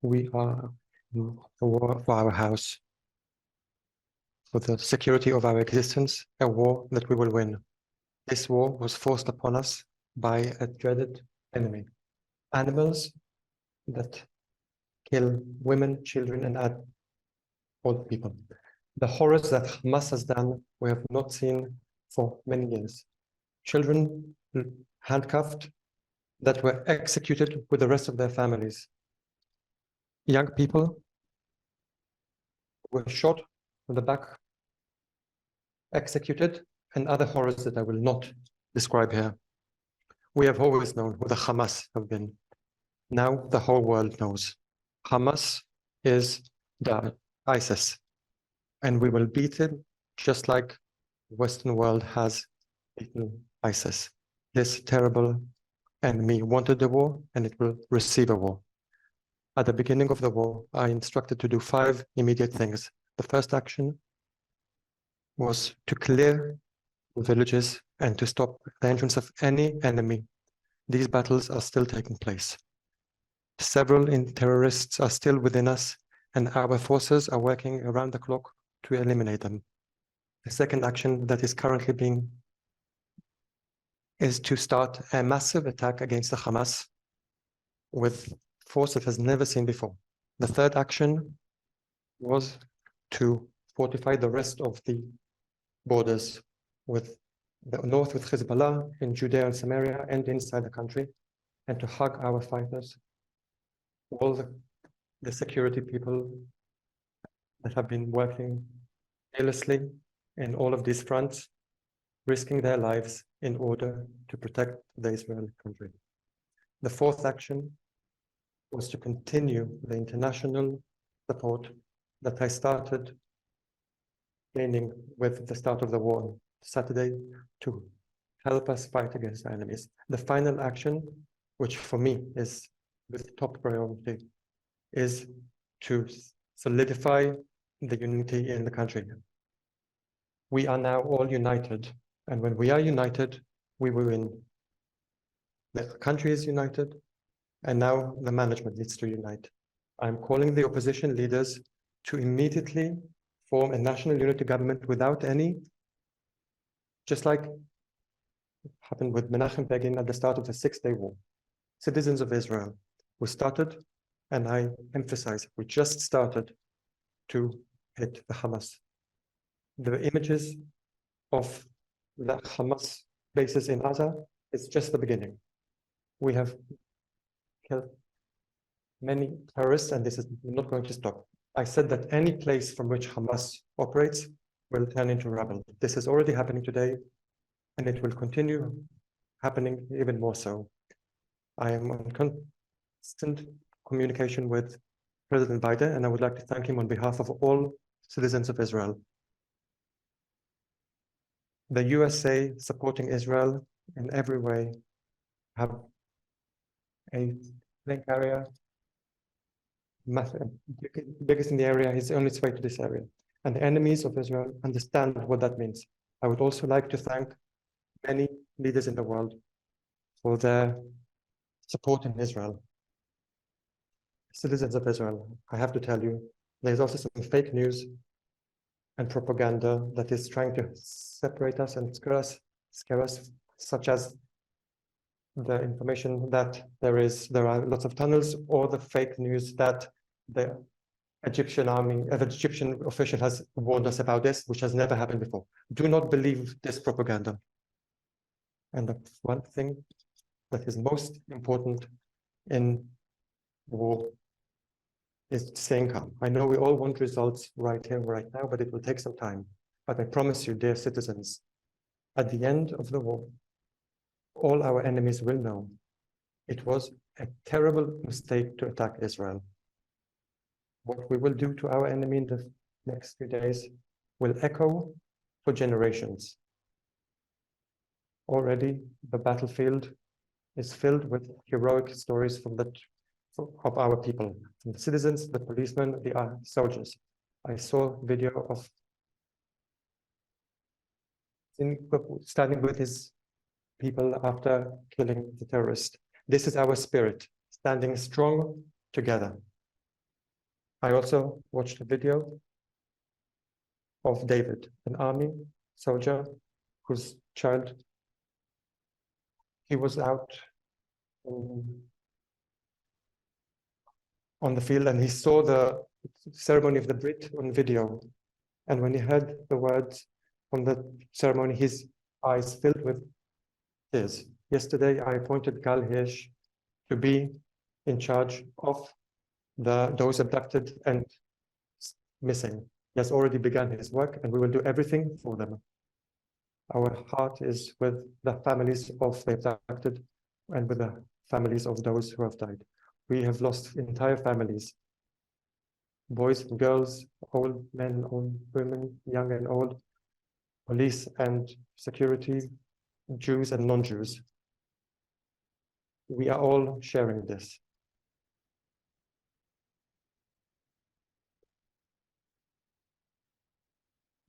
We are in a war for our house, for the security of our existence, a war that we will win. This war was forced upon us by a dreaded enemy. Animals that kill women, children, and old people. The horrors that Hamas has done, we have not seen for many years. Children handcuffed that were executed with the rest of their families. Young people were shot from the back, executed, and other horrors that I will not describe here. We have always known who the Hamas have been. Now the whole world knows. Hamas is the ISIS, and we will beat it just like the Western world has beaten ISIS. This terrible enemy wanted a war, and it will receive a war. At the beginning of the war, I instructed to do 5 immediate things. The first action was to clear the villages and to stop the entrance of any enemy. These battles are still taking place. Several terrorists are still within us, and our forces are working around the clock to eliminate them. The second action that is currently is to start a massive attack against the Hamas with force that has never seen before. The third action was to fortify the rest of the borders with the north with Hezbollah in Judea and Samaria and inside the country, and to hug our fighters, all the security people that have been working tirelessly in all of these fronts, risking their lives in order to protect the Israeli country. The fourth action was to continue the international support that I started gaining with the start of the war Saturday to help us fight against our enemies. The final action, which for me is the top priority, is to solidify the unity in the country. We are now all united, and when we are united, we will win. The country is united, and now the management needs to unite. I'm calling the opposition leaders to immediately form a national unity government without any, just like happened with Menachem Begin at the start of the Six-Day War. Citizens of Israel, we started, and I emphasize, we just started to hit the Hamas. The images of the Hamas bases in Gaza is just the beginning. We have killed many terrorists, and this is not going to stop. I said that any place from which Hamas operates will turn into rubble. This is already happening today, and it will continue happening even more so. I am on constant communication with President Biden, and I would like to thank him on behalf of all citizens of Israel. The USA supporting Israel in every way, have a plane carrier, biggest in the area, is on its way to this area. And the enemies of Israel understand what that means. I would also like to thank many leaders in the world for their support in Israel. Citizens of Israel, I have to tell you, there's also some fake news and propaganda that is trying to separate us and scare us, such as the information that there are lots of tunnels, or the fake news that the Egyptian army, the Egyptian official has warned us about this, which has never happened before. Do not believe this propaganda. And the one thing that is most important in war is staying calm. I know we all want results right here, right now, but it will take some time. But I promise you, dear citizens, at the end of the war, all our enemies will know it was a terrible mistake to attack Israel. What we will do to our enemy in the next few days will echo for generations. Already, the battlefield is filled with heroic stories of our people, from the citizens, the policemen, the soldiers. I saw video of standing with his people after killing the terrorist. This is our spirit, standing strong together. I also watched a video of David, an army soldier whose child, he was out on the field and he saw the ceremony of the Brit on video. And when he heard the words from the ceremony, his eyes filled with tears. Yesterday, I appointed Gal Hirsch to be in charge of those abducted and missing. He has already begun his work and we will do everything for them. Our heart is with the families of the abducted and with the families of those who have died. We have lost entire families, boys and girls, old men, old women, young and old, police and security, Jews and non-Jews. We are all sharing this.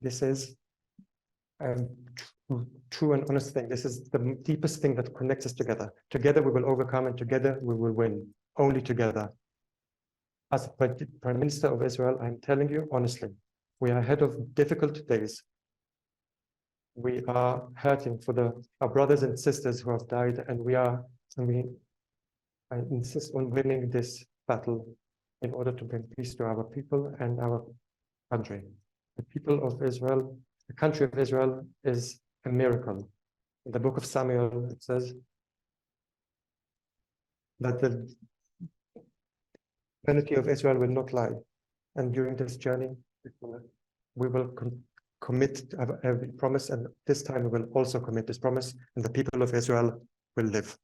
This is true and honest thing. This is the deepest thing that connects us together. Together we will overcome and together we will win. Only together. As Prime Minister of Israel, I'm telling you honestly, we are ahead of difficult days. We are hurting for our brothers and sisters who have died, and I insist on winning this battle in order to bring peace to our people and our country. The people of Israel, the country of Israel is a miracle. In the book of Samuel, it says that the vanity of Israel will not lie. And during this journey, we will commit every promise, and this time we will also commit this promise, and the people of Israel will live.